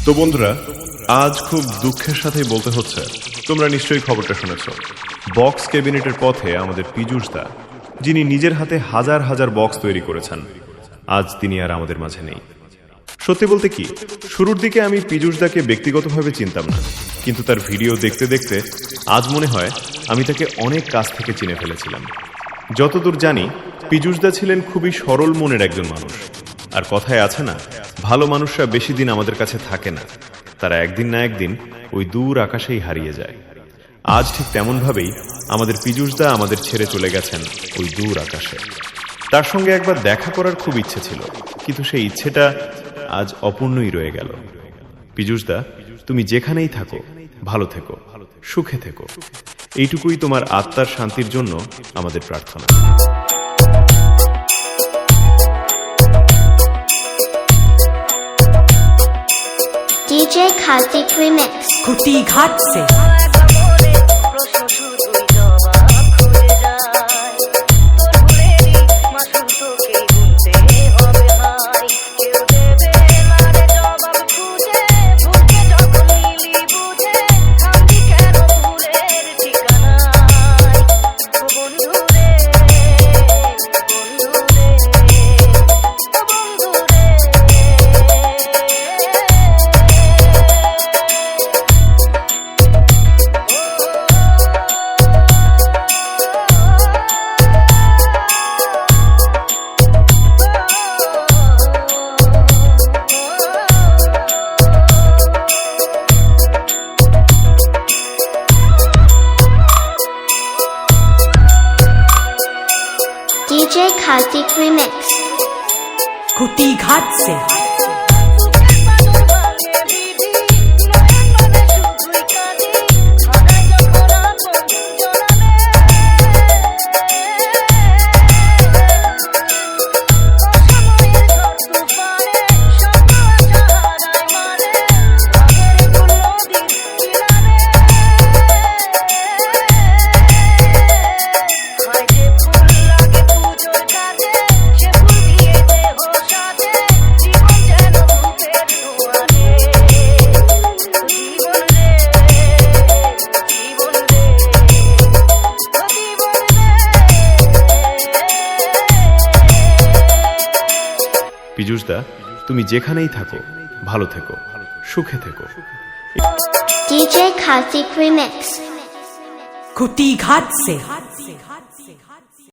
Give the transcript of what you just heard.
তো বন্ধুরা, আজ খুব দুঃখের সাথেই বলতে হচ্ছে, তোমরা নিশ্চয়ই খবরটা শুনেছ। বক্স ক্যাবিনেটের পথে আমাদের পীযূষদা, যিনি নিজের হাতে হাজার হাজার বক্স তৈরি করেছেন, আজ তিনি আর আমাদের মাঝে নেই। সত্যি বলতে কি, শুরুর দিকে আমি পীযূষদাকে ব্যক্তিগতভাবে চিনতাম না, কিন্তু তার ভিডিও দেখতে দেখতে আজ মনে হয় আমি তাকে অনেক কাছ থেকে চিনে ফেলেছিলাম। যতদূর জানি, পীযূষদা ছিলেন খুবই সরল মনের একজন মানুষ। আর কথায় আছে না, ভালো মানুষরা বেশি দিন আমাদের কাছে থাকে না, তারা একদিন না একদিন ওই দূর আকাশেই হারিয়ে যায়। আজ ঠিক তেমনভাবেই আমাদের পীযূষদা আমাদের ছেড়ে চলে গেছেন ওই দূর আকাশে। তার সঙ্গে একবার দেখা করার খুব ইচ্ছে ছিল, কিন্তু সেই ইচ্ছেটা আজ অপূর্ণই রয়ে গেল। পীযূষদা, তুমি যেখানেই থাকো, ভালো থেকো, সুখে থেকো, এইটুকুই তোমার আত্মার শান্তির জন্য আমাদের প্রার্থনা। DJ Karthik Remix कुटी घाट से DJ Karthik Remix कुटी घाट से পীযূষদা, তুমি যেখানেই থাকো, ভালো থেকো, সুখে থেকো। DJ Karthik Remix कुटी घाट से